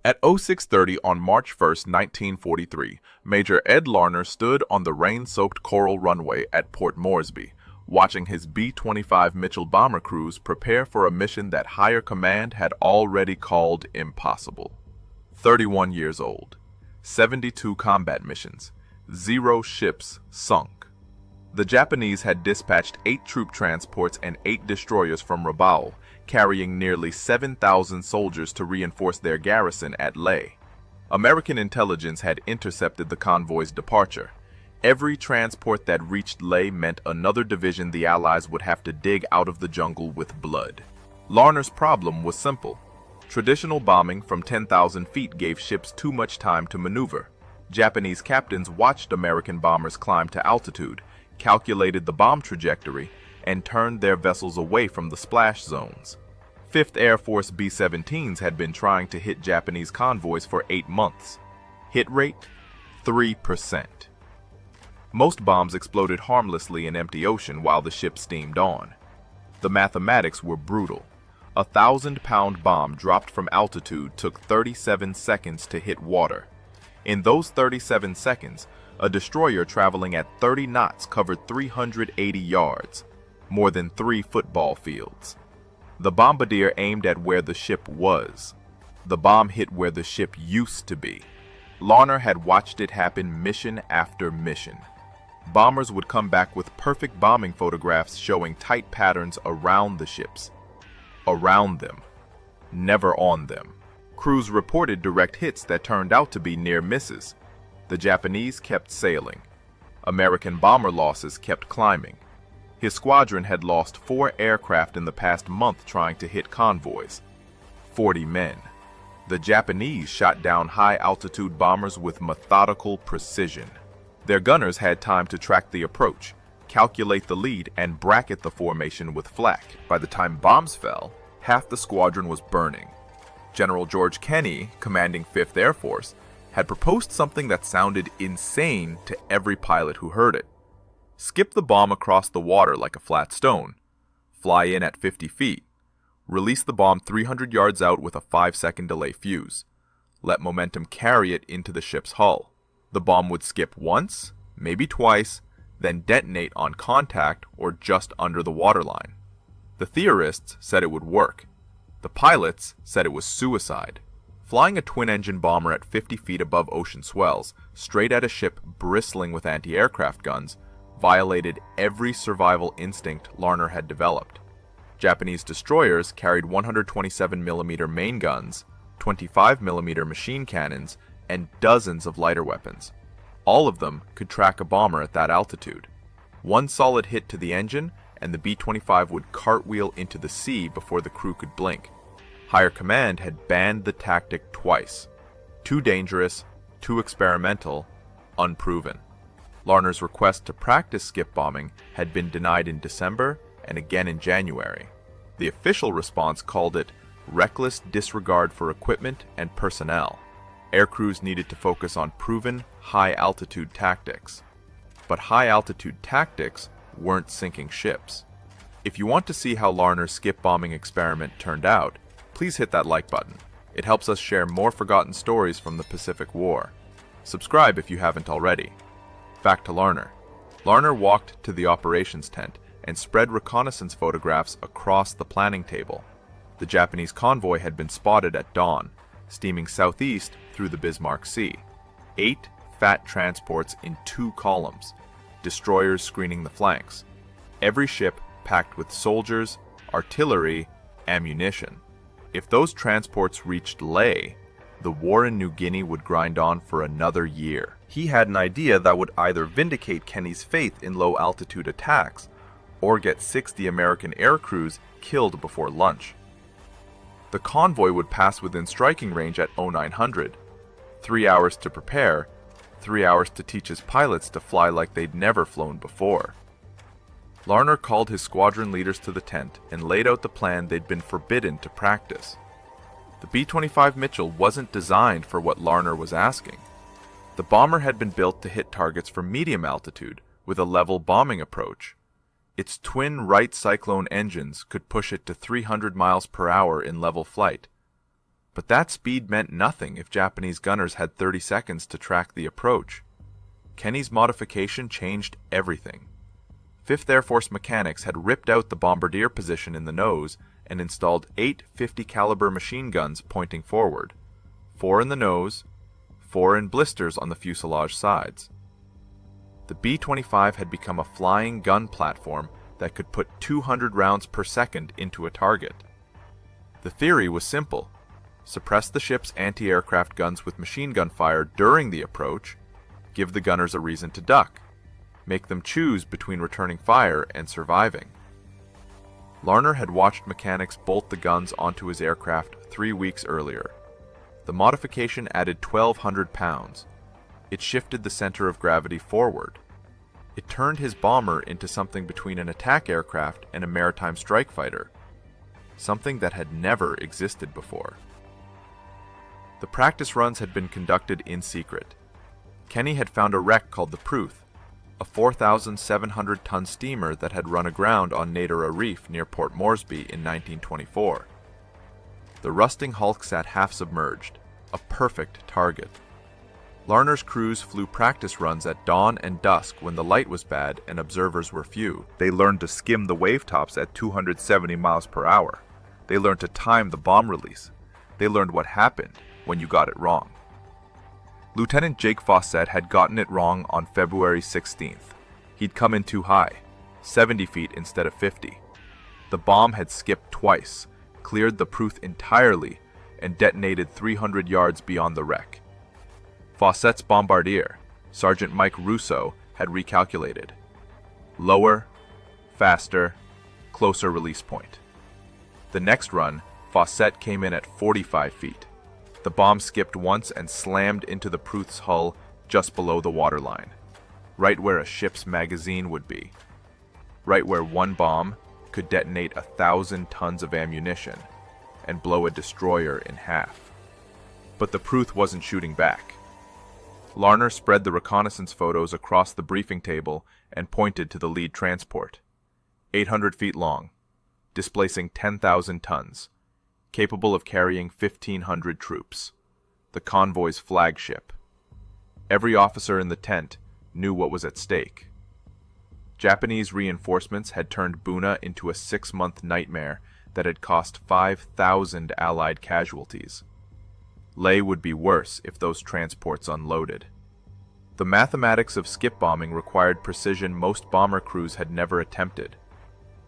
At 0630 on March 1st, 1943, Major Ed Larner stood on the rain-soaked coral runway at Port Moresby, watching his B-25 Mitchell bomber crews prepare for a mission that higher command had already called impossible. 31 years old, 72 combat missions, 0 ships sunk. The Japanese had dispatched 8 troop transports and 8 destroyers from Rabaul, carrying nearly 7,000 soldiers to reinforce their garrison at Leh. American intelligence had intercepted the convoy's departure. Every transport that reached Leh meant another division the Allies would have to dig out of the jungle with blood. Larner's problem was simple. Traditional bombing from 10,000 feet gave ships too much time to maneuver. Japanese captains watched American bombers climb to altitude, calculated the bomb trajectory, and turned their vessels away from the splash zones. 5th Air Force B-17s had been trying to hit Japanese convoys for 8 months. Hit rate? 3%. Most bombs exploded harmlessly in empty ocean while the ship steamed on. The mathematics were brutal. A 1,000-pound bomb dropped from altitude took 37 seconds to hit water. In those 37 seconds, a destroyer traveling at 30 knots covered 380 yards, more than 3 football fields. The bombardier aimed at where the ship was. The bomb hit where the ship used to be. Larner had watched it happen mission after mission. Bombers would come back with perfect bombing photographs showing tight patterns around the ships. Around them, never on them. Crews reported direct hits that turned out to be near misses. The Japanese kept sailing. American bomber losses kept climbing. His squadron had lost 4 aircraft in the past month trying to hit convoys. 40 men. The Japanese shot down high-altitude bombers with methodical precision. Their gunners had time to track the approach, calculate the lead, and bracket the formation with flak. By the time bombs fell, half the squadron was burning. General George Kenney, commanding 5th Air Force, had proposed something that sounded insane to every pilot who heard it. Skip the bomb across the water like a flat stone. Fly in at 50 feet. Release the bomb 300 yards out with a 5-second delay fuse. Let momentum carry it into the ship's hull. The bomb would skip once, maybe twice, then detonate on contact or just under the waterline. The theorists said it would work. The pilots said it was suicide. Flying a twin-engine bomber at 50 feet above ocean swells, straight at a ship bristling with anti-aircraft guns, violated every survival instinct Larner had developed. Japanese destroyers carried 127mm main guns, 25mm machine cannons, and dozens of lighter weapons. All of them could track a bomber at that altitude. One solid hit to the engine, and the B-25 would cartwheel into the sea before the crew could blink. Higher command had banned the tactic twice. Too dangerous, too experimental, unproven. Larner's request to practice skip bombing had been denied in December and again in January. The official response called it reckless disregard for equipment and personnel. Air crews needed to focus on proven high-altitude tactics. But high-altitude tactics weren't sinking ships. If you want to see how Larner's skip bombing experiment turned out, please hit that like button. It helps us share more forgotten stories from the Pacific War. Subscribe if you haven't already. Back to Larner. Larner walked to the operations tent and spread reconnaissance photographs across the planning table. The Japanese convoy had been spotted at dawn, steaming southeast through the Bismarck Sea. 8 fat transports in 2 columns, destroyers screening the flanks. Every ship packed with soldiers, artillery, ammunition. If those transports reached Leh, the war in New Guinea would grind on for another year. He had an idea that would either vindicate Kenney's faith in low-altitude attacks or get 60 American air crews killed before lunch. The convoy would pass within striking range at 0900. 3 hours to prepare, 3 hours to teach his pilots to fly like they'd never flown before. Larner called his squadron leaders to the tent and laid out the plan they'd been forbidden to practice. The B-25 Mitchell wasn't designed for what Larner was asking. The bomber had been built to hit targets from medium altitude with a level bombing approach. Its twin Wright Cyclone engines could push it to 300 miles per hour in level flight. But that speed meant nothing if Japanese gunners had 30 seconds to track the approach. Kenny's modification changed everything. 5th Air Force mechanics had ripped out the bombardier position in the nose and installed 8 50 caliber machine guns pointing forward, 4 in the nose, 4 in blisters on the fuselage sides. The B-25 had become a flying gun platform that could put 200 rounds per second into a target. The theory was simple: suppress the ship's anti-aircraft guns with machine gun fire during the approach, give the gunners a reason to duck, make them choose between returning fire and surviving. Larner had watched mechanics bolt the guns onto his aircraft 3 weeks earlier. The modification added 1,200 pounds. It shifted the center of gravity forward. It turned his bomber into something between an attack aircraft and a maritime strike fighter, something that had never existed before. The practice runs had been conducted in secret. Kenny had found a wreck called the Pruth, a 4,700-ton steamer that had run aground on Nadera Reef near Port Moresby in 1924. The rusting hulk sat half-submerged, a perfect target. Larner's crews flew practice runs at dawn and dusk when the light was bad and observers were few. They learned to skim the wave tops at 270 miles per hour. They learned to time the bomb release. They learned what happened when you got it wrong. Lieutenant Jake Fawcett had gotten it wrong on February 16th. He'd come in too high, 70 feet instead of 50. The bomb had skipped twice, cleared the Pruth entirely, and detonated 300 yards beyond the wreck. Fawcett's bombardier, Sergeant Mike Russo, had recalculated. Lower, faster, closer release point. The next run, Fawcett came in at 45 feet. The bomb skipped once and slammed into the Pruth's hull just below the waterline, right where a ship's magazine would be, right where one bomb could detonate 1,000 tons of ammunition and blow a destroyer in half. But the Pruth wasn't shooting back. Larner spread the reconnaissance photos across the briefing table and pointed to the lead transport. 800 feet long, displacing 10,000 tons, capable of carrying 1,500 troops. The convoy's flagship. Every officer in the tent knew what was at stake. Japanese reinforcements had turned Buna into a 6-month nightmare that had cost 5,000 Allied casualties. Leh would be worse if those transports unloaded. The mathematics of skip bombing required precision most bomber crews had never attempted.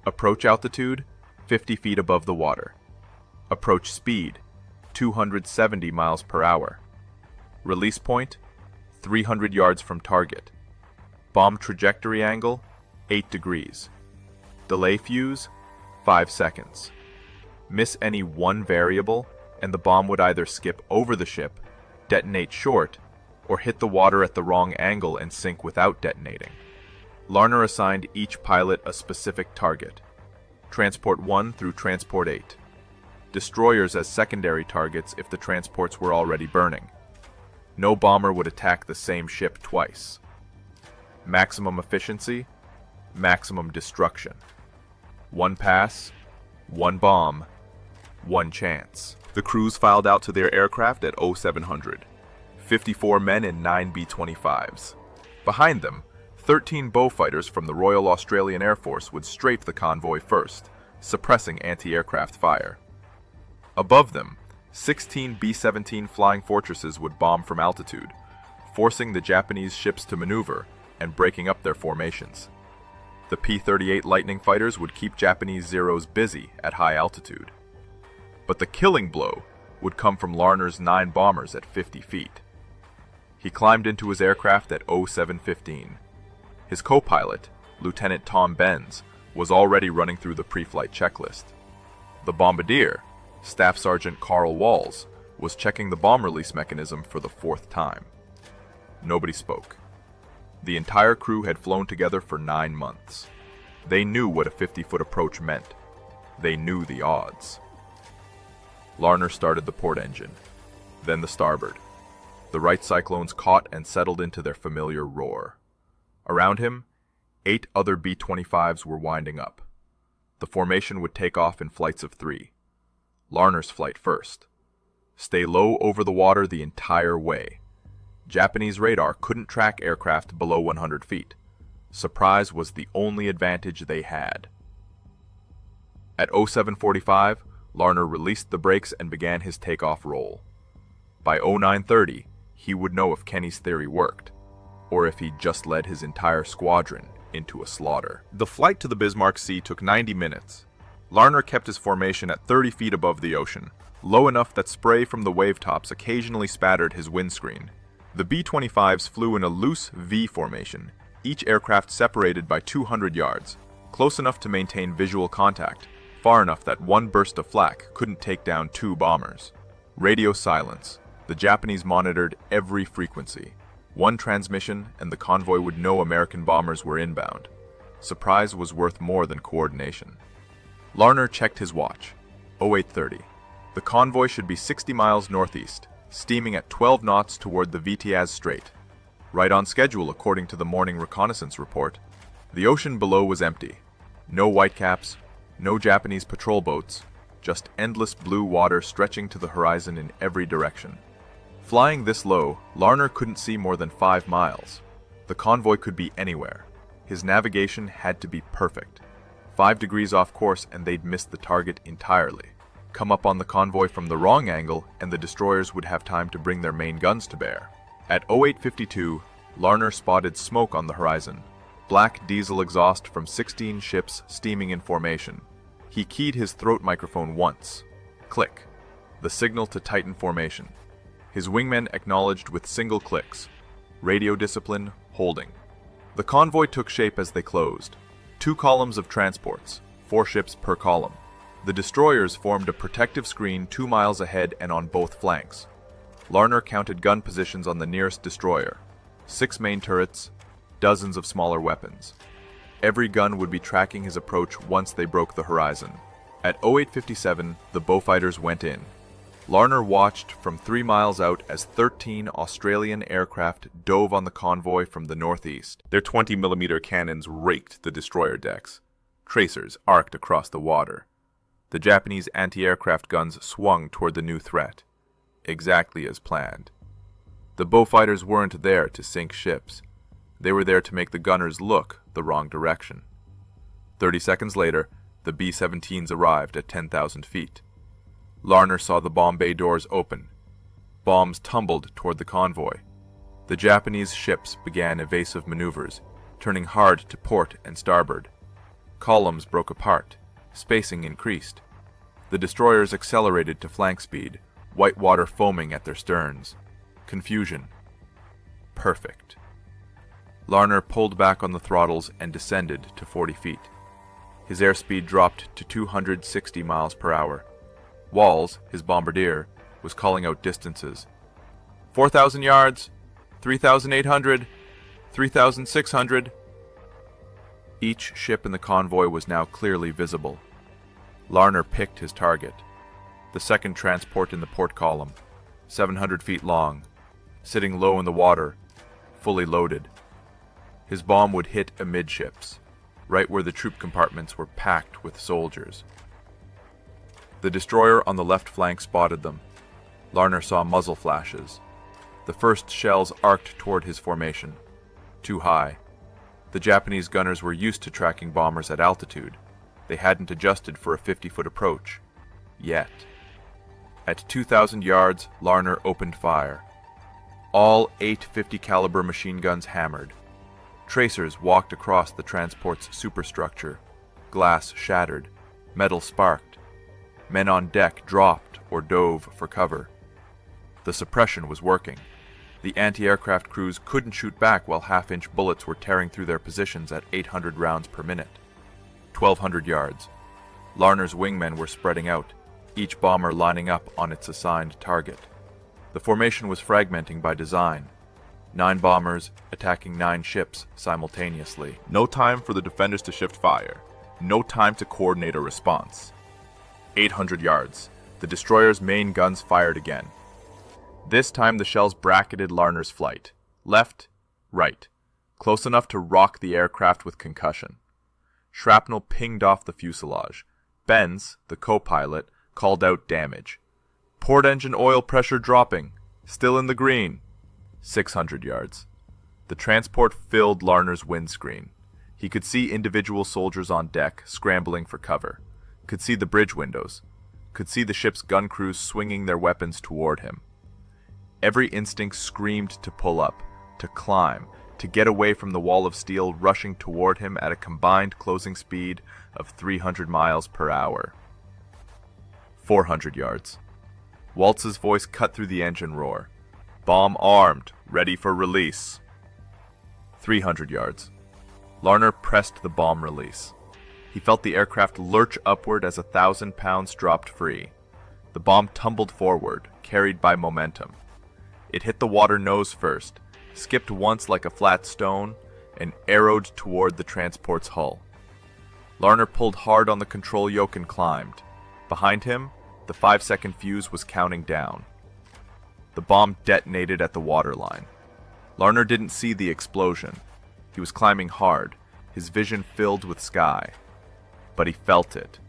Approach altitude, 50 feet above the water. Approach speed, 270 miles per hour. Release point, 300 yards from target. Bomb trajectory angle, 8 degrees. Delay fuse, 5 seconds. Miss any one variable, and the bomb would either skip over the ship, detonate short, or hit the water at the wrong angle and sink without detonating. Larner assigned each pilot a specific target. Transport 1 through Transport 8. Destroyers as secondary targets if the transports were already burning. No bomber would attack the same ship twice. Maximum efficiency, maximum destruction. One pass, one bomb, one chance. The crews filed out to their aircraft at 0700. 54 men in 9 B-25s. Behind them, 13 Beaufighters from the Royal Australian Air Force would strafe the convoy first, suppressing anti-aircraft fire. Above them, 16 B-17 Flying Fortresses would bomb from altitude, forcing the Japanese ships to maneuver and breaking up their formations. The P-38 Lightning fighters would keep Japanese Zeros busy at high altitude. But the killing blow would come from Larner's 9 bombers at 50 feet. He climbed into his aircraft at 0715. His co-pilot, Lieutenant Tom Benz, was already running through the pre-flight checklist. The bombardier, Staff Sergeant Carl Walls, was checking the bomb release mechanism for the 4th time. Nobody spoke. The entire crew had flown together for 9 months. They knew what a 50-foot approach meant. They knew the odds. Larner started the port engine, then the starboard. The right cyclones caught and settled into their familiar roar. Around him, 8 other B-25s were winding up. The formation would take off in flights of 3. Larner's flight first. Stay low over the water the entire way. Japanese radar couldn't track aircraft below 100 feet. Surprise was the only advantage they had. At 07:45, Larner released the brakes and began his takeoff roll. By 09:30, he would know if Kenny's theory worked, or if he'd just led his entire squadron into a slaughter. The flight to the Bismarck Sea took 90 minutes. Larner kept his formation at 30 feet above the ocean, low enough that spray from the wave tops occasionally spattered his windscreen. The B-25s flew in a loose V formation, each aircraft separated by 200 yards, close enough to maintain visual contact, far enough that one burst of flak couldn't take down two bombers. Radio silence. The Japanese monitored every frequency. One transmission and the convoy would know American bombers were inbound. Surprise was worth more than coordination. Larner checked his watch. 08:30. The convoy should be 60 miles northeast, steaming at 12 knots toward the Vitiaz Strait. Right on schedule according to the morning reconnaissance report. The ocean below was empty. No whitecaps, no Japanese patrol boats, just endless blue water stretching to the horizon in every direction. Flying this low, Larner couldn't see more than 5 miles. The convoy could be anywhere. His navigation had to be perfect. 5 degrees off course and they'd miss the target entirely. Come up on the convoy from the wrong angle and the destroyers would have time to bring their main guns to bear. At 08:52, Larner spotted smoke on the horizon. Black diesel exhaust from 16 ships steaming in formation. He keyed his throat microphone once. Click. The signal to tighten formation. His wingmen acknowledged with single clicks. Radio discipline, holding. The convoy took shape as they closed. 2 columns of transports, 4 ships per column. The destroyers formed a protective screen 2 miles ahead and on both flanks. Larner counted gun positions on the nearest destroyer. 6 main turrets, dozens of smaller weapons. Every gun would be tracking his approach once they broke the horizon. At 08:57, the Beaufighters went in. Larner watched from 3 miles out as 13 Australian aircraft dove on the convoy from the northeast. Their 20mm cannons raked the destroyer decks. Tracers arced across the water. The Japanese anti-aircraft guns swung toward the new threat. Exactly as planned. The Beaufighters weren't there to sink ships. They were there to make the gunners look the wrong direction. 30 seconds later, the B-17s arrived at 10,000 feet. Larner saw the bomb bay doors open. Bombs tumbled toward the convoy. The Japanese ships began evasive maneuvers, turning hard to port and starboard. Columns broke apart. Spacing increased. The destroyers accelerated to flank speed, white water foaming at their sterns. Confusion. Perfect. Larner pulled back on the throttles and descended to 40 feet. His airspeed dropped to 260 miles per hour. Walls, his bombardier, was calling out distances. 4,000 yards, 3,800, 3,600. Each ship in the convoy was now clearly visible. Larner picked his target. The second transport in the port column, 700 feet long, sitting low in the water, fully loaded. His bomb would hit amidships, right where the troop compartments were packed with soldiers. The destroyer on the left flank spotted them. Larner saw muzzle flashes. The first shells arced toward his formation. Too high. The Japanese gunners were used to tracking bombers at altitude. They hadn't adjusted for a 50-foot approach. Yet. At 2,000 yards, Larner opened fire. All 8 50 caliber machine guns hammered. Tracers walked across the transport's superstructure. Glass shattered. Metal sparked. Men on deck dropped or dove for cover. The suppression was working. The anti-aircraft crews couldn't shoot back while half-inch bullets were tearing through their positions at 800 rounds per minute. 1,200 yards. Larner's wingmen were spreading out, each bomber lining up on its assigned target. The formation was fragmenting by design. 9 bombers attacking 9 ships simultaneously. No time for the defenders to shift fire. No time to coordinate a response. 800 yards. The destroyer's main guns fired again. This time the shells bracketed Larner's flight. Left, right. Close enough to rock the aircraft with concussion. Shrapnel pinged off the fuselage. Benz, the co-pilot, called out damage. Port engine oil pressure dropping. Still in the green. 600 yards. The transport filled Larner's windscreen. He could see individual soldiers on deck, scrambling for cover. Could see the bridge windows. Could see the ship's gun crews swinging their weapons toward him. Every instinct screamed to pull up, to climb, to get away from the wall of steel rushing toward him at a combined closing speed of 300 miles per hour. 400 yards. Waltz's voice cut through the engine roar. Bomb armed, ready for release. 300 yards. Larner pressed the bomb release. He felt the aircraft lurch upward as 1,000 pounds dropped free. The bomb tumbled forward, carried by momentum. It hit the water nose first, skipped once like a flat stone, and arrowed toward the transport's hull. Larner pulled hard on the control yoke and climbed. Behind him, the 5-second fuse was counting down. The bomb detonated at the waterline. Larner didn't see the explosion. He was climbing hard, his vision filled with sky. But he felt it.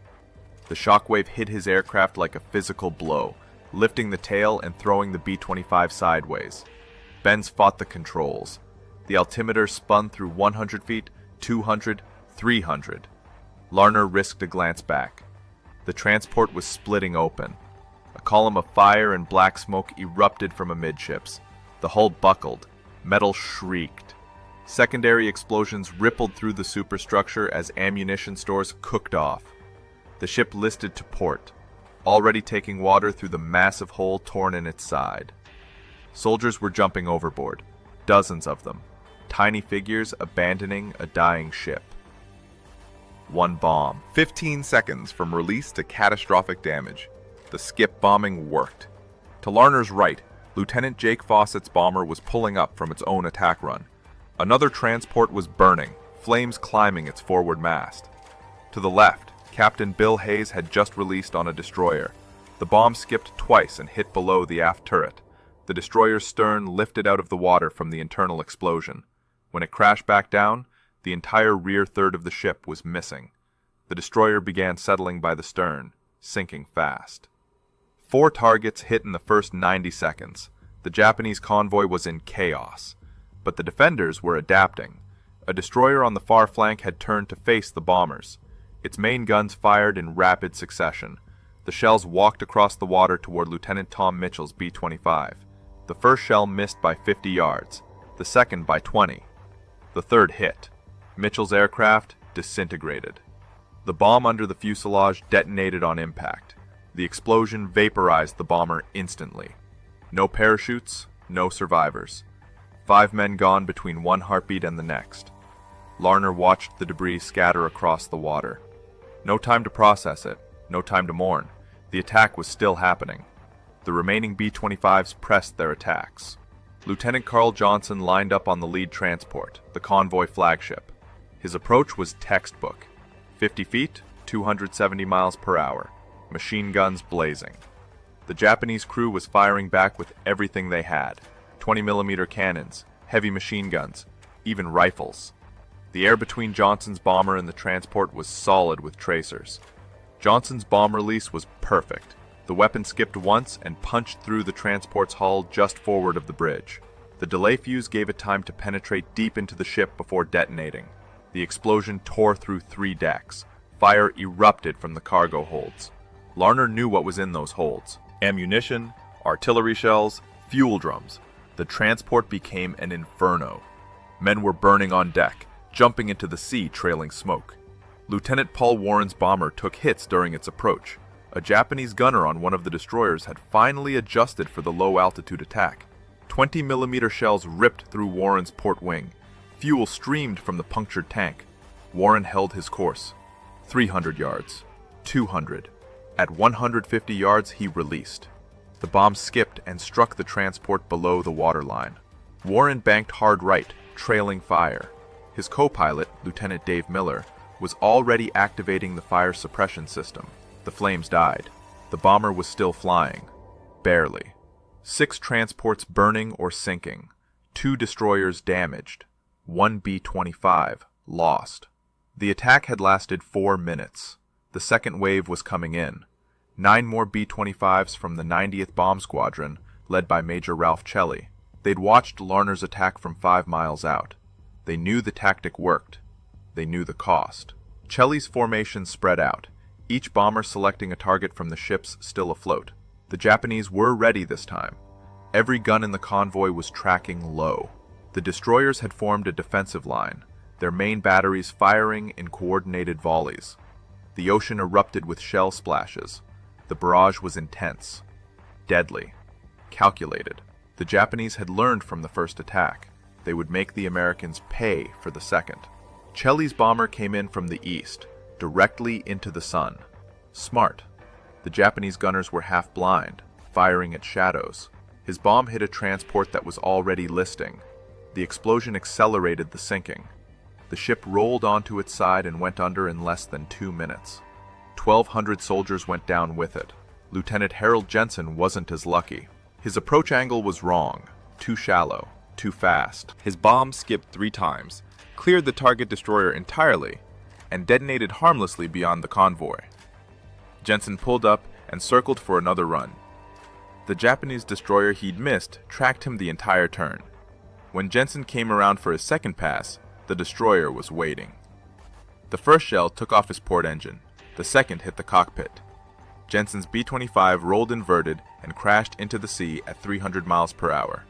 The shockwave hit his aircraft like a physical blow, lifting the tail and throwing the B-25 sideways. Benz fought the controls. The altimeter spun through 100 feet, 200, 300. Larner risked a glance back. The transport was splitting open. A column of fire and black smoke erupted from amidships. The hull buckled. Metal shrieked. Secondary explosions rippled through the superstructure as ammunition stores cooked off. The ship listed to port, already taking water through the massive hole torn in its side. Soldiers were jumping overboard, dozens of them, tiny figures abandoning a dying ship. One bomb. 15 seconds from release to catastrophic damage. The skip bombing worked. To Larner's right, Lieutenant Jake Fawcett's bomber was pulling up from its own attack run. Another transport was burning, flames climbing its forward mast. To the left, Captain Bill Hayes had just released on a destroyer. The bomb skipped twice and hit below the aft turret. The destroyer's stern lifted out of the water from the internal explosion. When it crashed back down, the entire rear third of the ship was missing. The destroyer began settling by the stern, sinking fast. 4 targets hit in the first 90 seconds. The Japanese convoy was in chaos. But the defenders were adapting. A destroyer on the far flank had turned to face the bombers. Its main guns fired in rapid succession. The shells walked across the water toward Lieutenant Tom Mitchell's B-25. The first shell missed by 50 yards, the second by 20. The third hit. Mitchell's aircraft disintegrated. The bomb under the fuselage detonated on impact. The explosion vaporized the bomber instantly. No parachutes, no survivors. 5 men gone between one heartbeat and the next. Larner watched the debris scatter across the water. No time to process it, no time to mourn. The attack was still happening. The remaining B-25s pressed their attacks. Lieutenant Carl Johnson lined up on the lead transport, the convoy flagship. His approach was textbook. 50 feet, 270 miles per hour. Machine guns blazing. The Japanese crew was firing back with everything they had. 20mm cannons, heavy machine guns, even rifles. The air between Johnson's bomber and the transport was solid with tracers. Johnson's bomb release was perfect. The weapon skipped once and punched through the transport's hull just forward of the bridge. The delay fuse gave it time to penetrate deep into the ship before detonating. The explosion tore through 3 decks. Fire erupted from the cargo holds. Larner knew what was in those holds. Ammunition, artillery shells, fuel drums. The transport became an inferno. Men were burning on deck, jumping into the sea trailing smoke. Lieutenant Paul Warren's bomber took hits during its approach. A Japanese gunner on one of the destroyers had finally adjusted for the low-altitude attack. 20mm shells ripped through Warren's port wing. Fuel streamed from the punctured tank. Warren held his course. 300 yards. 200. At 150 yards, he released. The bomb skipped and struck the transport below the waterline. Warren banked hard right, trailing fire. His co-pilot, Lieutenant Dave Miller, was already activating the fire suppression system. The flames died. The bomber was still flying. Barely. 6 transports burning or sinking. 2 destroyers damaged. 1 B-25 lost. The attack had lasted 4 minutes. The second wave was coming in. 9 more B-25s from the 90th Bomb Squadron, led by Major Ralph Chelly. They'd watched Larner's attack from 5 miles out. They knew the tactic worked. They knew the cost. Chelly's formation spread out, each bomber selecting a target from the ships still afloat. The Japanese were ready this time. Every gun in the convoy was tracking low. The destroyers had formed a defensive line, their main batteries firing in coordinated volleys. The ocean erupted with shell splashes. The barrage was intense, deadly, calculated. The Japanese had learned from the first attack. They would make the Americans pay for the second. Chelly's bomber came in from the east, directly into the sun. Smart. The Japanese gunners were half blind, firing at shadows. His bomb hit a transport that was already listing. The explosion accelerated the sinking. The ship rolled onto its side and went under in less than 2 minutes. 1,200 soldiers went down with it. Lieutenant Harold Jensen wasn't as lucky. His approach angle was wrong, too shallow, too fast. His bomb skipped 3 times, cleared the target destroyer entirely, and detonated harmlessly beyond the convoy. Jensen pulled up and circled for another run. The Japanese destroyer he'd missed tracked him the entire turn. When Jensen came around for his second pass, the destroyer was waiting. The first shell took off his port engine. The second hit the cockpit. Jensen's B-25 rolled inverted and crashed into the sea at 300 miles per hour.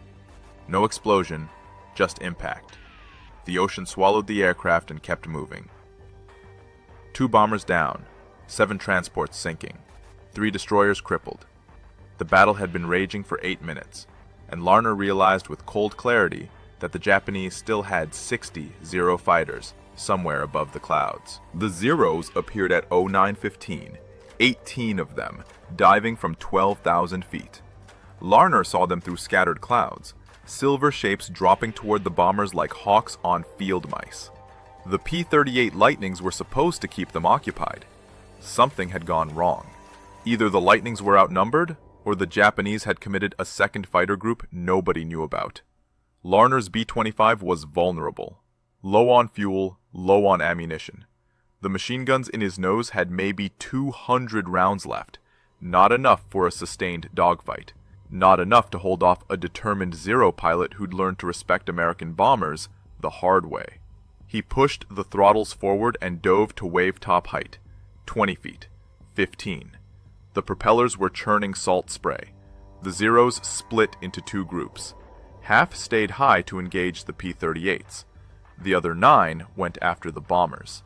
No explosion, just impact. The ocean swallowed the aircraft and kept moving. 2 bombers down, 7 transports sinking, 3 destroyers crippled. The battle had been raging for 8 minutes, and Larner realized with cold clarity that the Japanese still had 60 Zero fighters somewhere above the clouds. The Zeros appeared at 09:15, 18 of them, diving from 12,000 feet. Larner saw them through scattered clouds, silver shapes dropping toward the bombers like hawks on field mice. The P-38 Lightnings were supposed to keep them occupied. Something had gone wrong. Either the Lightnings were outnumbered, or the Japanese had committed a second fighter group nobody knew about. Larner's B-25 was vulnerable. Low on fuel, low on ammunition. The machine guns in his nose had maybe 200 rounds left. Not enough for a sustained dogfight. Not enough to hold off a determined Zero pilot who'd learned to respect American bombers the hard way. He pushed the throttles forward and dove to wave top height. 20 feet. 15. The propellers were churning salt spray. The Zeros split into 2 groups. Half stayed high to engage the P-38s. The other 9 went after the bombers.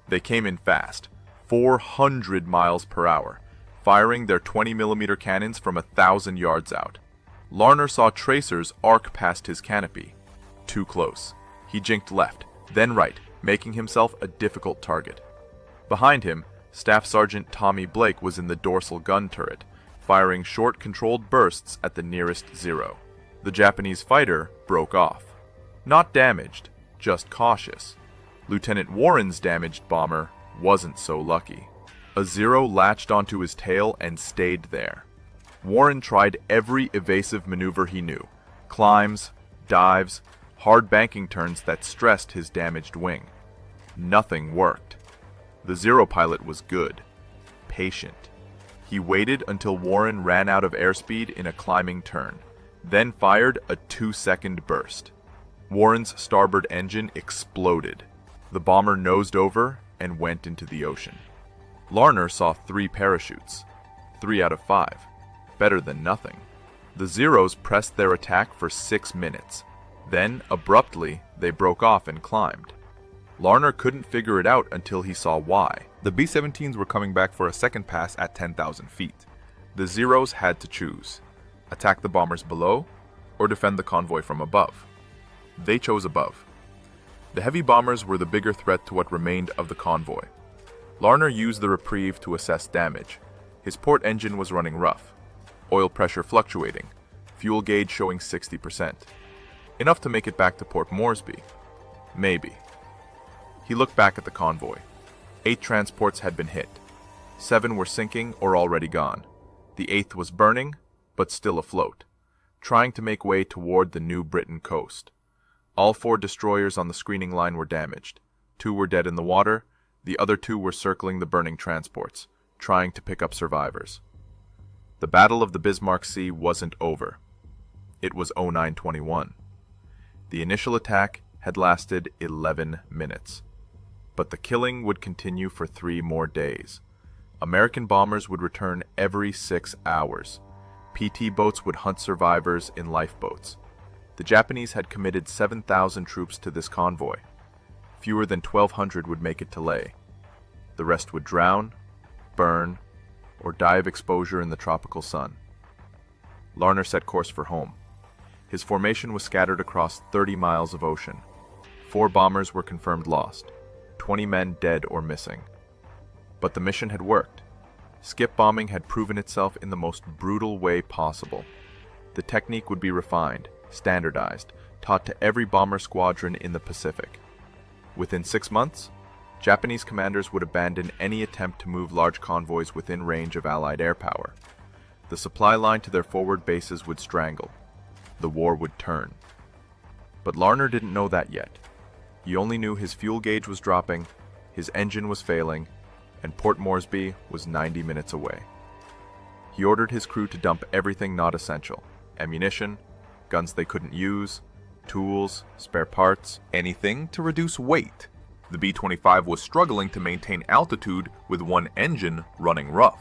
They came in fast, 400 miles per hour, firing their 20mm cannons from 1,000 yards out. Larner saw tracers arc past his canopy. Too close. He jinked left, then right, making himself a difficult target. Behind him, Staff Sergeant Tommy Blake was in the dorsal gun turret, firing short controlled bursts at the nearest Zero. The Japanese fighter broke off. Not damaged, just cautious. Lieutenant Warren's damaged bomber wasn't so lucky. A Zero latched onto his tail and stayed there. Warren tried every evasive maneuver he knew. Climbs, dives, hard banking turns that stressed his damaged wing. Nothing worked. The Zero pilot was good. Patient. He waited until Warren ran out of airspeed in a climbing turn, then fired a 2-second burst. Warren's starboard engine exploded. The bomber nosed over and went into the ocean. Larner saw 3 parachutes. 3 out of 5. Better than nothing. The Zeros pressed their attack for 6 minutes. Then, abruptly, they broke off and climbed. Larner couldn't figure it out until he saw why. The B-17s were coming back for a second pass at 10,000 feet. The Zeros had to choose. Attack the bombers below, or defend the convoy from above. They chose above. The heavy bombers were the bigger threat to what remained of the convoy. Larner used the reprieve to assess damage. His port engine was running rough. Oil pressure fluctuating. Fuel gauge showing 60%. Enough to make it back to Port Moresby. Maybe. He looked back at the convoy. 8 transports had been hit. 7 were sinking or already gone. The 8th was burning, but still afloat, trying to make way toward the New Britain coast. All 4 destroyers on the screening line were damaged. 2 were dead in the water, the other 2 were circling the burning transports, trying to pick up survivors. The Battle of the Bismarck Sea wasn't over. It was 0921. The initial attack had lasted 11 minutes. But the killing would continue for 3 more days. American bombers would return every 6 hours. PT boats would hunt survivors in lifeboats. The Japanese had committed 7,000 troops to this convoy. Fewer than 1,200 would make it to Leh. The rest would drown, burn, or die of exposure in the tropical sun. Larner set course for home. His formation was scattered across 30 miles of ocean. 4 bombers were confirmed lost, 20 men dead or missing. But the mission had worked. Skip bombing had proven itself in the most brutal way possible. The technique would be refined, standardized, taught to every bomber squadron in the Pacific. Within 6 months, Japanese commanders would abandon any attempt to move large convoys within range of Allied air power. The supply line to their forward bases would strangle. The war would turn. But Larner didn't know that yet. He only knew his fuel gauge was dropping, his engine was failing, and Port Moresby was 90 minutes away. He ordered his crew to dump everything not essential: ammunition, guns they couldn't use, tools, spare parts, anything to reduce weight. The B-25 was struggling to maintain altitude with one engine running rough.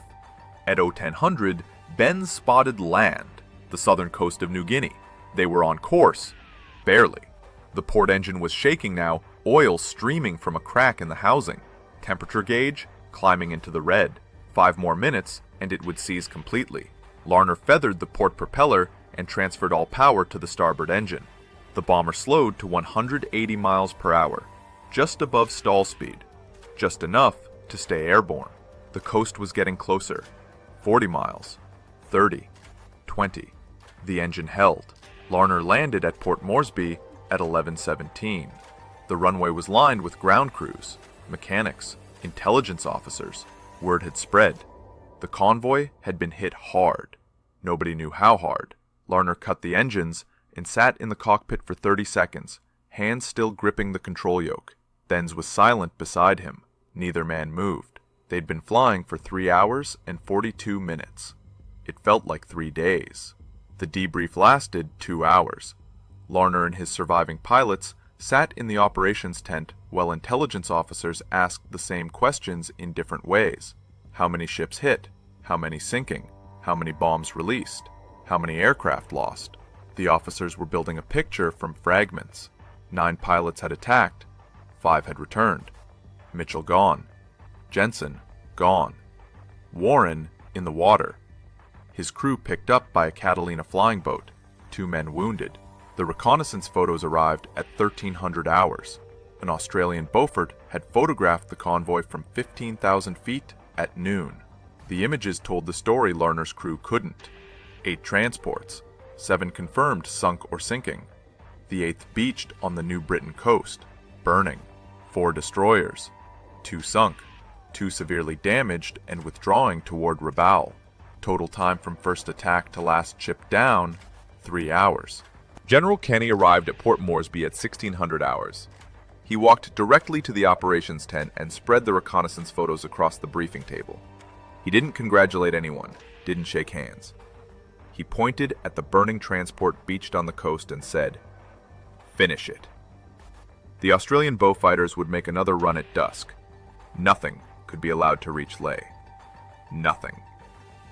At 0100, Ben spotted land, the southern coast of New Guinea. They were on course. Barely. The port engine was shaking now, oil streaming from a crack in the housing. Temperature gauge climbing into the red. 5 more minutes, and it would seize completely. Larner feathered the port propeller and transferred all power to the starboard engine. The bomber slowed to 180 miles per hour, just above stall speed, just enough to stay airborne. The coast was getting closer. 40 miles, 30, 20. The engine held. Larner landed at Port Moresby at 11:17. The runway was lined with ground crews, mechanics, intelligence officers. Word had spread. The convoy had been hit hard. Nobody knew how hard. Larner cut the engines and sat in the cockpit for 30 seconds, hands still gripping the control yoke. Benz was silent beside him. Neither man moved. They'd been flying for 3 hours and 42 minutes. It felt like 3 days. The debrief lasted 2 hours. Larner and his surviving pilots sat in the operations tent while intelligence officers asked the same questions in different ways. How many ships hit? How many sinking? How many bombs released? How many aircraft lost? The officers were building a picture from fragments. 9 pilots had attacked. 5 had returned. Mitchell gone. Jensen gone. Warren in the water. His crew picked up by a Catalina flying boat. 2 men wounded. The reconnaissance photos arrived at 1300 hours. An Australian Beaufort had photographed the convoy from 15,000 feet at noon. The images told the story Larner's crew couldn't. 8 transports. 7 confirmed sunk or sinking. The 8th beached on the New Britain coast, burning. 4 destroyers. 2 sunk. 2 severely damaged and withdrawing toward Rabaul. Total time from first attack to last ship down, 3 hours. General Kenny arrived at Port Moresby at 1600 hours. He walked directly to the operations tent and spread the reconnaissance photos across the briefing table. He didn't congratulate anyone, didn't shake hands. He pointed at the burning transport beached on the coast and said, "Finish it." The Australian Beaufighters would make another run at dusk. Nothing could be allowed to reach Leh. Nothing.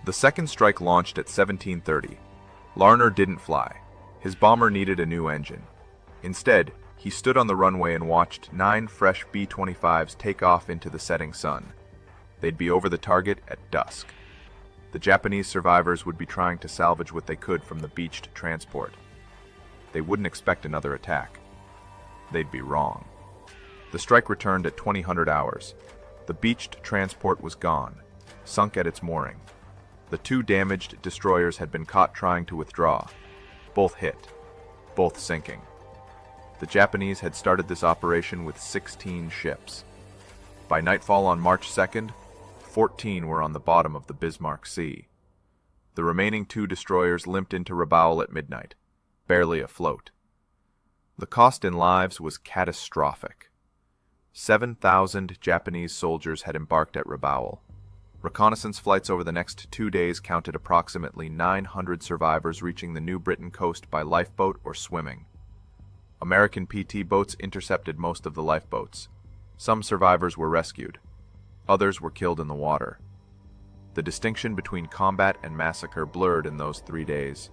The second strike launched at 17:30. Larner didn't fly. His bomber needed a new engine. Instead, he stood on the runway and watched 9 fresh B-25s take off into the setting sun. They'd be over the target at dusk. The Japanese survivors would be trying to salvage what they could from the beached transport. They wouldn't expect another attack. They'd be wrong. The strike returned at 2000 hours. The beached transport was gone, sunk at its mooring. The 2 damaged destroyers had been caught trying to withdraw. Both hit, both sinking. The Japanese had started this operation with 16 ships. By nightfall on March 2nd, 14 were on the bottom of the Bismarck Sea. The remaining 2 destroyers limped into Rabaul at midnight, barely afloat. The cost in lives was catastrophic. 7,000 Japanese soldiers had embarked at Rabaul. Reconnaissance flights over the next 2 days counted approximately 900 survivors reaching the New Britain coast by lifeboat or swimming. American PT boats intercepted most of the lifeboats. Some survivors were rescued. Others were killed in the water. The distinction between combat and massacre blurred in those 3 days.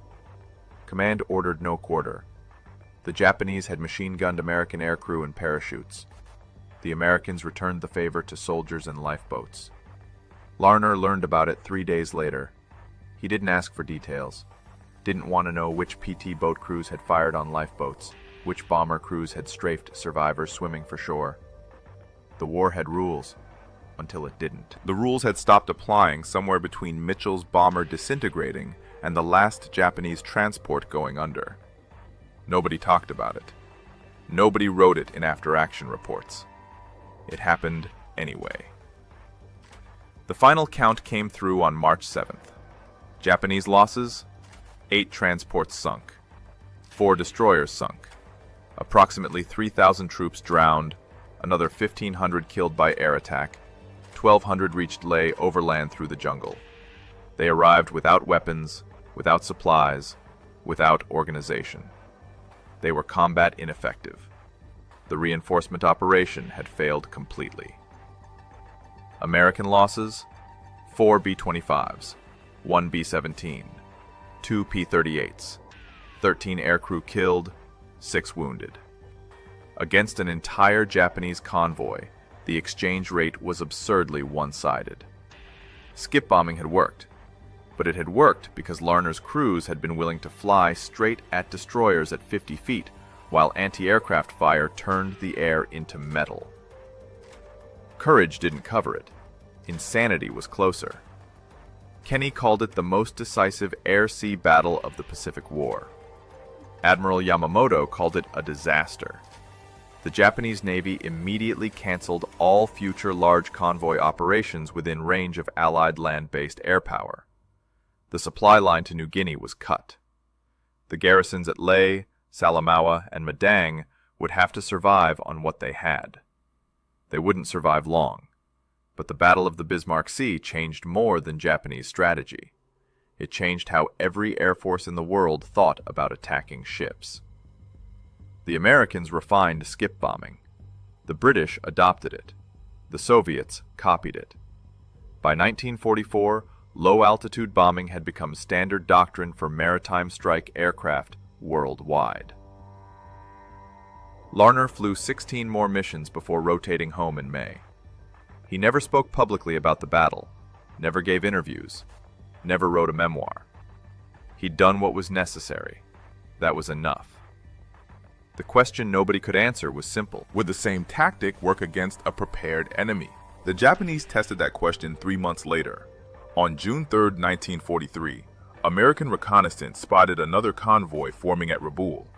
Command ordered no quarter. The Japanese had machine-gunned American aircrew in parachutes. The Americans returned the favor to soldiers in lifeboats. Larner learned about it 3 days later. He didn't ask for details. Didn't want to know which PT boat crews had fired on lifeboats, which bomber crews had strafed survivors swimming for shore. The war had rules, until it didn't. The rules had stopped applying somewhere between Mitchell's bomber disintegrating and the last Japanese transport going under. Nobody talked about it. Nobody wrote it in after-action reports. It happened anyway. The final count came through on March 7th. Japanese losses: 8 transports sunk. 4 destroyers sunk. Approximately 3,000 troops drowned, another 1,500 killed by air attack, 1,200 reached Leh overland through the jungle. They arrived without weapons, without supplies, without organization. They were combat ineffective. The reinforcement operation had failed completely. American losses: 4 B-25s, 1 B-17, 2 P-38s, 13 aircrew killed, 6 wounded. Against an entire Japanese convoy, the exchange rate was absurdly one-sided. Skip bombing had worked, but it had worked because Larner's crews had been willing to fly straight at destroyers at 50 feet, while anti-aircraft fire turned the air into metal. Courage didn't cover it. Insanity was closer. Kenny called it the most decisive air-sea battle of the Pacific War. Admiral Yamamoto called it a disaster. The Japanese Navy immediately canceled all future large convoy operations within range of Allied land-based air power. The supply line to New Guinea was cut. The garrisons at Leh, Salamaua, and Madang would have to survive on what they had. They wouldn't survive long, but the Battle of the Bismarck Sea changed more than Japanese strategy. It changed how every air force in the world thought about attacking ships. The Americans refined skip bombing. The British adopted it. The Soviets copied it. By 1944, low-altitude bombing had become standard doctrine for maritime strike aircraft worldwide. Larner flew 16 more missions before rotating home in May. He never spoke publicly about the battle, never gave interviews, never wrote a memoir. He'd done what was necessary. That was enough. The question nobody could answer was simple. Would the same tactic work against a prepared enemy? The Japanese tested that question 3 months later. On June 3, 1943, American reconnaissance spotted another convoy forming at Rabaul.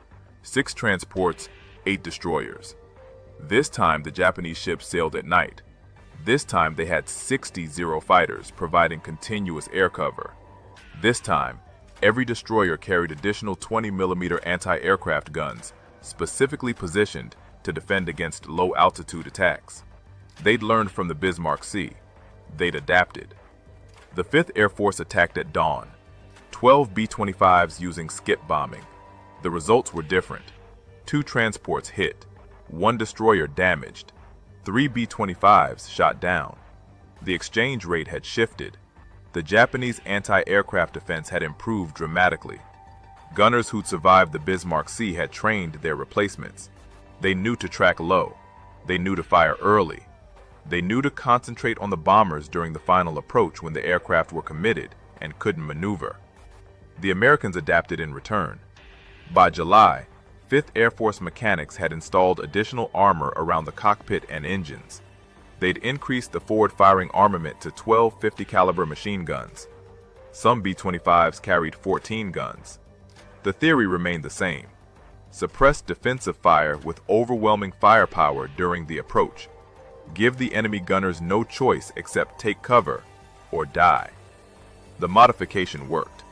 6 transports, 8 destroyers. This time the Japanese ships sailed at night. This time they had 60 Zero fighters providing continuous air cover. This time, every destroyer carried additional 20mm anti-aircraft guns, specifically positioned to defend against low-altitude attacks. They'd learned from the Bismarck Sea. They'd adapted. The 5th Air Force attacked at dawn. 12 B-25s using skip bombing. The results were different. 2 transports hit. 1 destroyer damaged. 3 B-25s shot down. The exchange rate had shifted. The Japanese anti-aircraft defense had improved dramatically. Gunners who'd survived the Bismarck Sea had trained their replacements. They knew to track low. They knew to fire early. They knew to concentrate on the bombers during the final approach when the aircraft were committed and couldn't maneuver. The Americans adapted in return. By July, 5th Air Force mechanics had installed additional armor around the cockpit and engines. They'd increased the forward-firing armament to 12 50-caliber machine guns. Some B-25s carried 14 guns. The theory remained the same. Suppress defensive fire with overwhelming firepower during the approach. Give the enemy gunners no choice except take cover or die. The modification worked.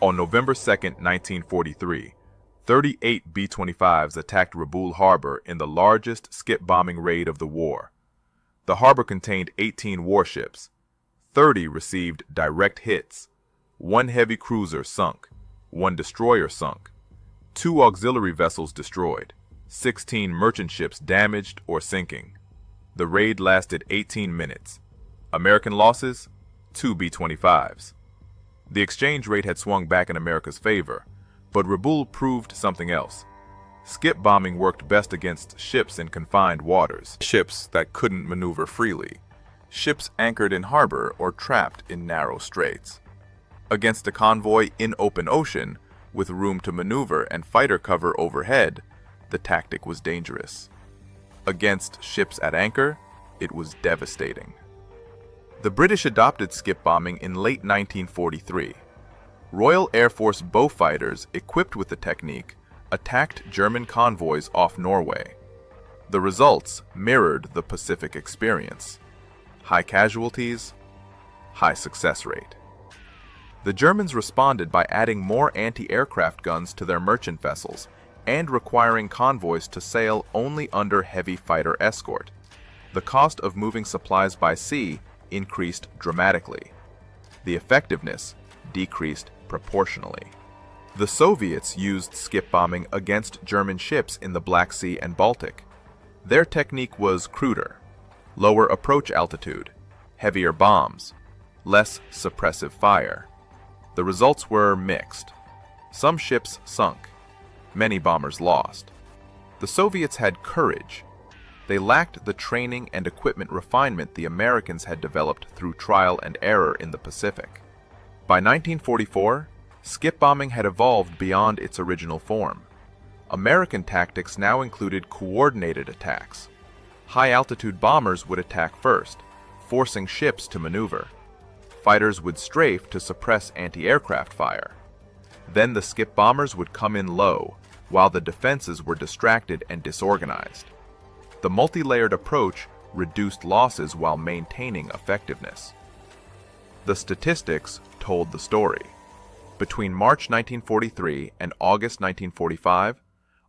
On November 2, 1943, 38 B-25s attacked Rabaul Harbor in the largest skip bombing raid of the war. The harbor contained 18 warships. 30 received direct hits. 1 heavy cruiser sunk. 1 destroyer sunk. 2 auxiliary vessels destroyed. 16 merchant ships damaged or sinking. The raid lasted 18 minutes. American losses? 2 B-25s. The exchange rate had swung back in America's favor, but Rabaul proved something else. Skip bombing worked best against ships in confined waters, ships that couldn't maneuver freely, ships anchored in harbor or trapped in narrow straits. Against a convoy in open ocean, with room to maneuver and fighter cover overhead, the tactic was dangerous. Against ships at anchor, it was devastating. The British adopted skip bombing in late 1943. Royal Air Force Beaufighters, equipped with the technique, attacked German convoys off Norway. The results mirrored the Pacific experience. High casualties, high success rate. The Germans responded by adding more anti-aircraft guns to their merchant vessels and requiring convoys to sail only under heavy fighter escort. The cost of moving supplies by sea increased dramatically. The effectiveness decreased proportionally. The Soviets used skip bombing against German ships in the Black Sea and Baltic. Their technique was cruder: lower approach altitude, heavier bombs, less suppressive fire. The results were mixed. Some ships sunk. Many bombers lost. The Soviets had courage. They lacked the training and equipment refinement the Americans had developed through trial and error in the Pacific. By 1944, skip bombing had evolved beyond its original form. American tactics now included coordinated attacks. High-altitude bombers would attack first, forcing ships to maneuver. Fighters would strafe to suppress anti-aircraft fire. Then the skip bombers would come in low, while the defenses were distracted and disorganized. The multi-layered approach reduced losses while maintaining effectiveness. The statistics told the story. Between March 1943 and August 1945,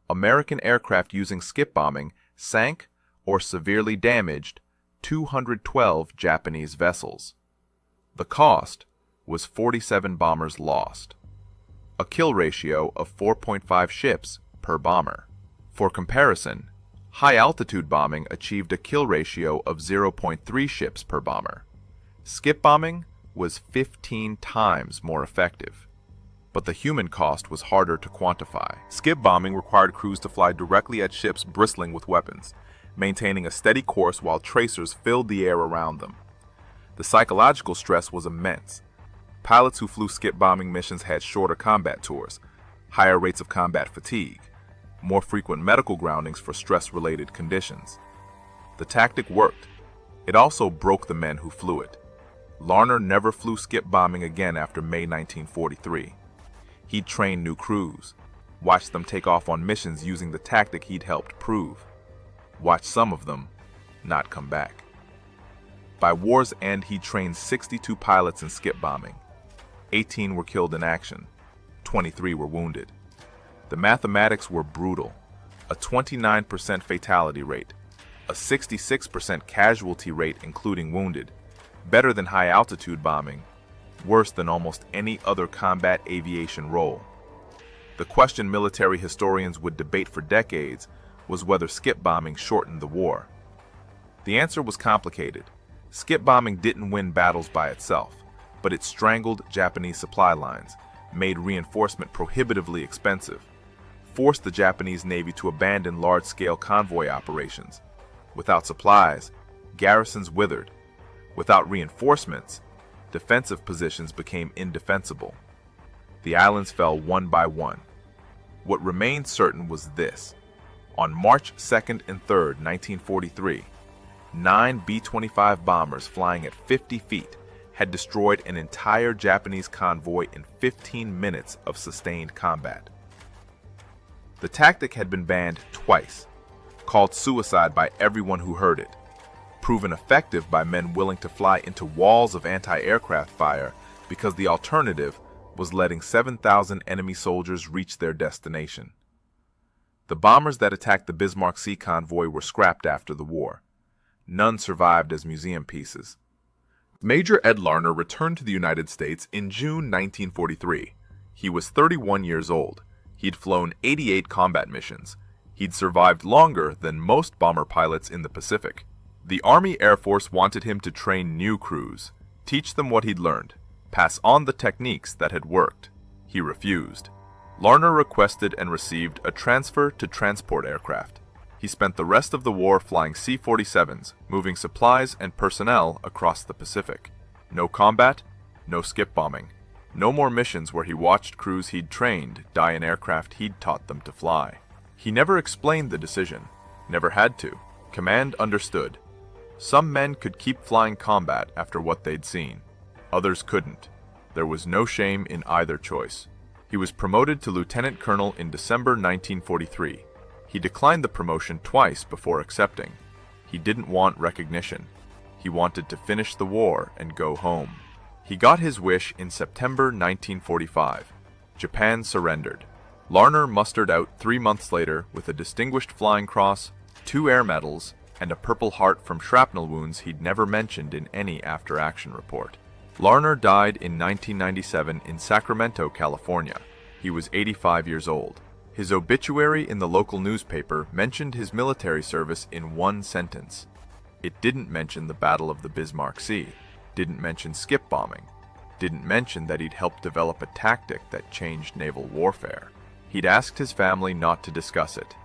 American aircraft using skip bombing sank or severely damaged 212 Japanese vessels. The cost was 47 bombers lost. A kill ratio of 4.5 ships per bomber. For comparison, high-altitude bombing achieved a kill ratio of 0.3 ships per bomber. Skip bombing was 15 times more effective. But the human cost was harder to quantify. Skip bombing required crews to fly directly at ships bristling with weapons, maintaining a steady course while tracers filled the air around them. The psychological stress was immense. Pilots who flew skip bombing missions had shorter combat tours, higher rates of combat fatigue, more frequent medical groundings for stress-related conditions. The tactic worked. It also broke the men who flew it. Larner never flew skip bombing again after May 1943. He'd train new crews, watch them take off on missions using the tactic he'd helped prove. Watch some of them not come back. By war's end, he trained 62 pilots in skip bombing. 18 were killed in action. 23 were wounded. The mathematics were brutal. A 29% fatality rate, a 66% casualty rate including wounded, better than high-altitude bombing, worse than almost any other combat aviation role. The question military historians would debate for decades was whether skip bombing shortened the war. The answer was complicated. Skip bombing didn't win battles by itself, but it strangled Japanese supply lines, made reinforcement prohibitively expensive, forced the Japanese Navy to abandon large-scale convoy operations. Without supplies, garrisons withered. Without reinforcements, defensive positions became indefensible. The islands fell one by one. What remained certain was this. On March 2nd and 3rd, 1943, 9 B-25 bombers flying at 50 feet had destroyed an entire Japanese convoy in 15 minutes of sustained combat. The tactic had been banned twice, called suicide by everyone who heard it, proven effective by men willing to fly into walls of anti-aircraft fire because the alternative was letting 7,000 enemy soldiers reach their destination. The bombers that attacked the Bismarck Sea convoy were scrapped after the war. None survived as museum pieces. Major Ed Larner returned to the United States in June 1943. He was 31 years old. He'd flown 88 combat missions. He'd survived longer than most bomber pilots in the Pacific. The Army Air Force wanted him to train new crews, teach them what he'd learned, pass on the techniques that had worked. He refused. Larner requested and received a transfer to transport aircraft. He spent the rest of the war flying C-47s, moving supplies and personnel across the Pacific. No combat, no skip bombing. No more missions where he watched crews he'd trained die in aircraft he'd taught them to fly. He never explained the decision, never had to. Command understood. Some men could keep flying combat after what they'd seen. Others couldn't. There was no shame in either choice. He was promoted to lieutenant colonel in December 1943. He declined the promotion twice before accepting. He didn't want recognition. He wanted to finish the war and go home. He got his wish in September 1945. Japan surrendered. Larner mustered out 3 months later with a Distinguished Flying Cross, 2 Air Medals, and a Purple Heart from shrapnel wounds he'd never mentioned in any after-action report. Larner died in 1997 in Sacramento, California. He was 85 years old. His obituary in the local newspaper mentioned his military service in one sentence. It didn't mention the Battle of the Bismarck Sea, didn't mention skip bombing, didn't mention that he'd helped develop a tactic that changed naval warfare. He'd asked his family not to discuss it.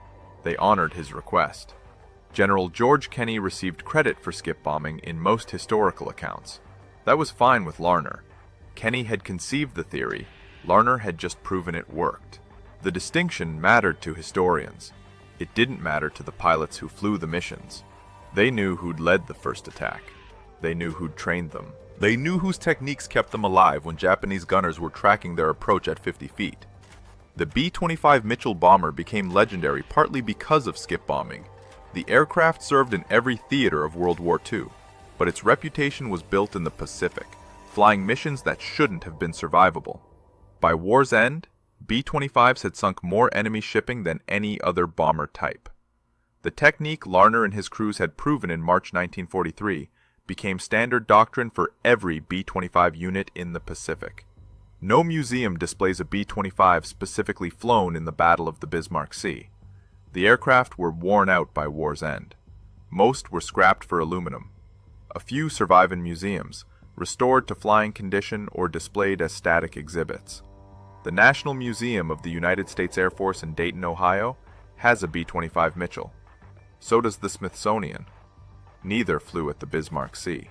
They honored his request. General George Kenney received credit for skip bombing in most historical accounts. That was fine with Larner. Kenney had conceived the theory. Larner had just proven it worked. The distinction mattered to historians. It didn't matter to the pilots who flew the missions. They knew who'd led the first attack. They knew who'd trained them. They knew whose techniques kept them alive when Japanese gunners were tracking their approach at 50 feet. The B-25 Mitchell bomber became legendary partly because of skip bombing. The aircraft served in every theater of World War II, but its reputation was built in the Pacific, flying missions that shouldn't have been survivable. By war's end, B-25s had sunk more enemy shipping than any other bomber type. The technique Larner and his crews had proven in March 1943 became standard doctrine for every B-25 unit in the Pacific. No museum displays a B-25 specifically flown in the Battle of the Bismarck Sea. The aircraft were worn out by war's end. Most were scrapped for aluminum. A few survive in museums, restored to flying condition or displayed as static exhibits. The National Museum of the United States Air Force in Dayton, Ohio, has a B-25 Mitchell. So does the Smithsonian. Neither flew at the Bismarck Sea.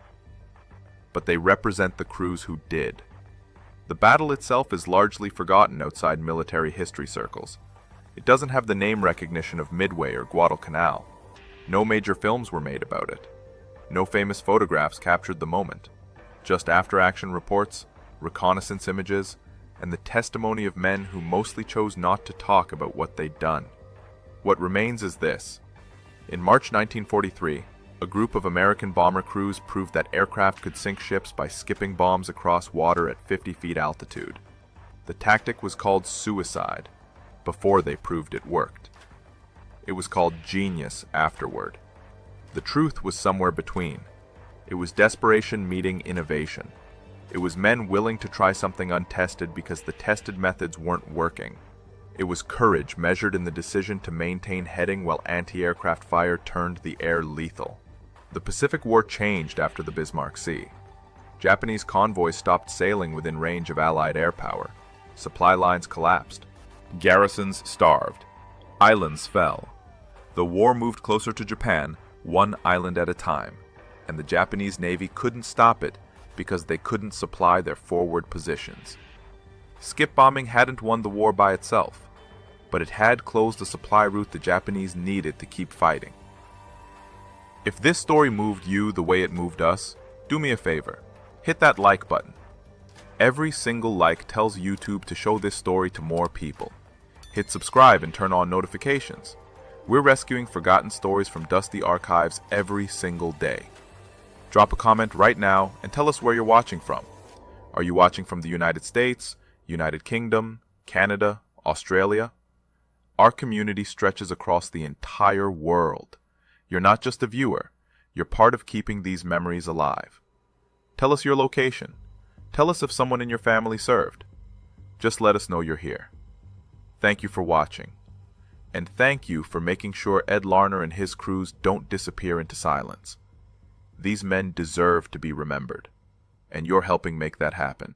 But they represent the crews who did. The battle itself is largely forgotten outside military history circles. It doesn't have the name recognition of Midway or Guadalcanal. No major films were made about it. No famous photographs captured the moment. Just after-action reports, reconnaissance images, and the testimony of men who mostly chose not to talk about what they'd done. What remains is this. In March 1943, a group of American bomber crews proved that aircraft could sink ships by skipping bombs across water at 50 feet altitude. The tactic was called suicide, before they proved it worked. It was called genius afterward. The truth was somewhere between. It was desperation meeting innovation. It was men willing to try something untested because the tested methods weren't working. It was courage measured in the decision to maintain heading while anti-aircraft fire turned the air lethal. The Pacific War changed after the Bismarck Sea. Japanese convoys stopped sailing within range of Allied air power. Supply lines collapsed. Garrisons starved. Islands fell. The war moved closer to Japan, one island at a time, and the Japanese Navy couldn't stop it because they couldn't supply their forward positions. Skip bombing hadn't won the war by itself, but it had closed the supply route the Japanese needed to keep fighting. If this story moved you the way it moved us, do me a favor. Hit that like button. Every single like tells YouTube to show this story to more people. Hit subscribe and turn on notifications. We're rescuing forgotten stories from dusty archives every single day. Drop a comment right now and tell us where you're watching from. Are you watching from the United States, United Kingdom, Canada, Australia? Our community stretches across the entire world. You're not just a viewer, you're part of keeping these memories alive. Tell us your location. Tell us if someone in your family served. Just let us know you're here. Thank you for watching. And thank you for making sure Ed Larner and his crews don't disappear into silence. These men deserve to be remembered, and you're helping make that happen.